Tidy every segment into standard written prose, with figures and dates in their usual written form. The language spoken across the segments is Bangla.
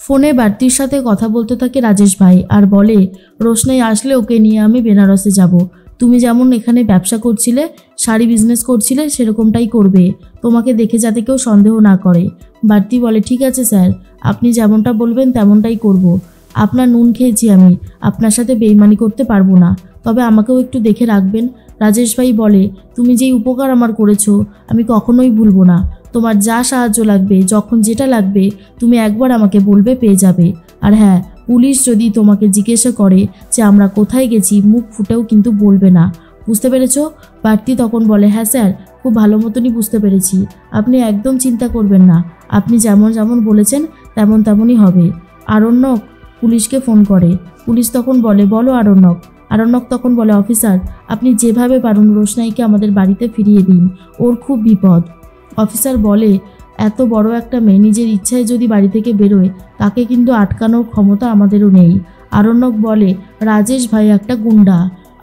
ফোনে বাড়তির সাথে কথা বলতে থাকে রাজেশ ভাই আর বলে, রোশনাই আসলে ওকে নিয়ে আমি বেনারসে যাব। তুমি যেমন এখানে ব্যবসা করছিলে, শাড়ি বিজনেস করছিলে, সেরকমটাই করবে, তোমাকে দেখে যাতে কেউ সন্দেহ না করে। বাড়তি বলে, ঠিক আছে স্যার, আপনি যেমনটা বলবেন তেমনটাই করব। আপনার নুন খেয়েছি আমি, আপনার সাথে বেইমানি করতে পারবো না, তবে আমাকেও একটু দেখে রাখবেন। রাজেশ ভাই বলে, তুমি যেই উপকার আমার করেছো আমি কখনোই ভুলবো না। তোমার যা সাহায্য লাগবে, যখন যেটা লাগবে তুমি একবার আমাকে বলবে, পেয়ে যাবে। আর হ্যাঁ, পুলিশ যদি তোমাকে জিজ্ঞাসা করে যে আমরা কোথায় গেছি, মুখ ফুটেও কিন্তু বলবে না, বুঝতে পেরেছো? বাড়তি তখন বলে, হ্যাঁ স্যার, খুব ভালো মতনই বুঝতে পেরেছি, আপনি একদম চিন্তা করবেন না, আপনি যেমন যেমন বলেছেন তেমন তেমনই হবে। আরণ্যক পুলিশকে ফোন করে। পুলিশ তখন বলে, বলো আরণ্যক। আরণ্যক তখন বলে, অফিসার, আপনি যেভাবে পারুন রোশনাইকে আমাদের বাড়িতে ফিরিয়ে দিন, ওর খুব বিপদ। অফিসার বলে, এত বড় একটা মেয়ে নিজের ইচ্ছায় যদি বাড়ি থেকে বেরোয়, তাকে কিন্তু আটকানোর ক্ষমতা আমাদেরও নেই। আরণ্যক বলে, রাজেশ ভাই একটা গুন্ডা,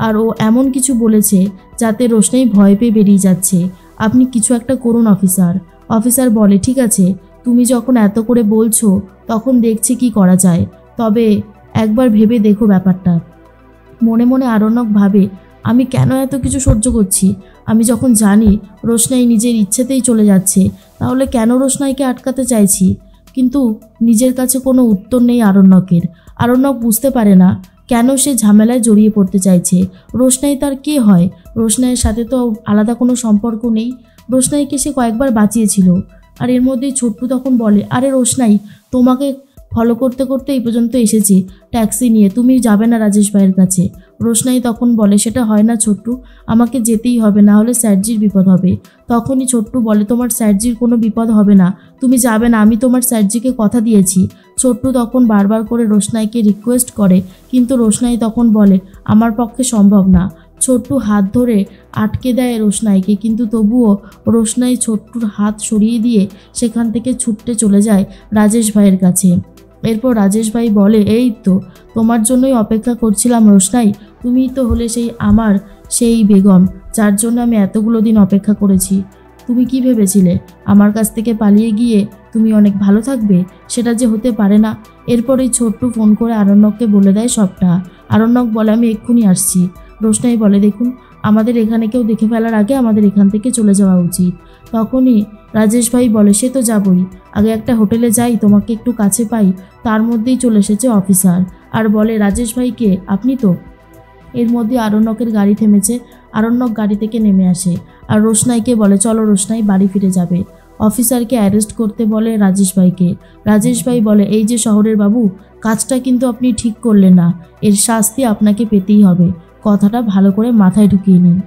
আর ও এমন কিছু বলেছে যাতে রোশনাই ভয় পেয়ে বেরিয়ে যাচ্ছে, আপনি কিছু একটা করুন অফিসার। অফিসার বলে, ঠিক আছে, তুমি যখন এত করে বলছো তখন দেখছি কি করা যায়, তবে একবার ভেবে দেখো ব্যাপারটা। মনে মনে আরণ্যক ভাবে, আমি কেন এত কিছু সহ্য করছি? আমি যখন জানি রোশনাই নিজের ইচ্ছেতেই চলে যাচ্ছে, তাহলে কেন রোশনাইকে আটকাতে চাইছি? কিন্তু নিজের কাছে কোনো উত্তর নেই আরণ্যকের। আরণ্যক বুঝতে পারে না কেন সে ঝামেলায় জড়িয়ে পড়তে চাইছে। রোশনাই তার কে হয়? রোশনাইয়ের সাথে তো আলাদা কোনো সম্পর্ক নেই। রোশনাইকে সে কয়েকবার বাঁচিয়েছিল। আর এর মধ্যেই ছোট্টু তখন বলে, আরে রোশনাই, তোমাকে ফলো করতে করতে এই পর্যন্ত এসেছি ট্যাক্সি নিয়ে, তুমি যাবে না রাজেশ ভাইয়ের কাছে? রোশনাই তখন বলে, সেটা হয় না ছোট্টু, আমাকে যেতেই হবে, না হলে স্যারজির বিপদ হবে। তখনই ছোট্টু বলে, তোমার স্যারজির কোনো বিপদ হবে না, তুমি যাবে না, আমি তোমার স্যারজিকে কথা দিয়েছি। ছোট্টু তখন বারবার করে রোশনাইকে রিকোয়েস্ট করে, কিন্তু রোশনাই তখন বলে, আমার পক্ষে সম্ভব না। ছোট্টু হাত ধরে আটকে দেয় রোশনাইকে, কিন্তু তবুও রোশনাই ছোট্টুর হাত সরিয়ে দিয়ে সেখান থেকে ছুটতে চলে যায় রাজেশ ভাইয়ের কাছে। এরপর রাজেশ ভাই বলে, এই তো তোমার জন্যই অপেক্ষা করছিলাম রোশনাই, তুমিই তো হলে সেই বেগম যার জন্য আমি এতগুলো দিন অপেক্ষা করেছি। তুমি কি ভেবেছিলে আমার কাছ থেকে পালিয়ে গিয়ে তুমি অনেক ভালো থাকবে? সেটা যে হতে পারে না। এরপরেই ছোট্টু ফোন করে আরণ্যককে বলে দেয় সবটা। আরণ্যক বলে, আমি এক্ষুনি আসছি। রোশনাই বলে, দেখুন, আমাদের এখানে কেউ দেখে ফেলার আগে আমাদের এখান থেকে চলে যাওয়া উচিত। তখনই রাজেশ ভাই বলে, সে তো যাবই, আগে একটা হোটেলে যাই, তোমাকে একটু কাছে পাই। তার মধ্যেই চলে এসেছে অফিসার আর বলে, রাজেশ ভাইকে আপনি তো? এর মধ্যে আরণ্যকের গাড়ি থেমেছে। আরণ্যক গাড়ি থেকে নেমে আসে আর রোশনাইকে বলে, চলো রোশনাই, বাড়ি ফিরে যাবে। অফিসারকে অ্যারেস্ট করতে বলে রাজেশ ভাইকে। রাজেশ ভাই বলে, এই যে শহরের বাবু, কাজটা কিন্তু আপনি ঠিক করলেন না, এর শাস্তি আপনাকে পেতেই হবে, কথাটা ভালো করে মাথায় ঢুকিয়ে নিন।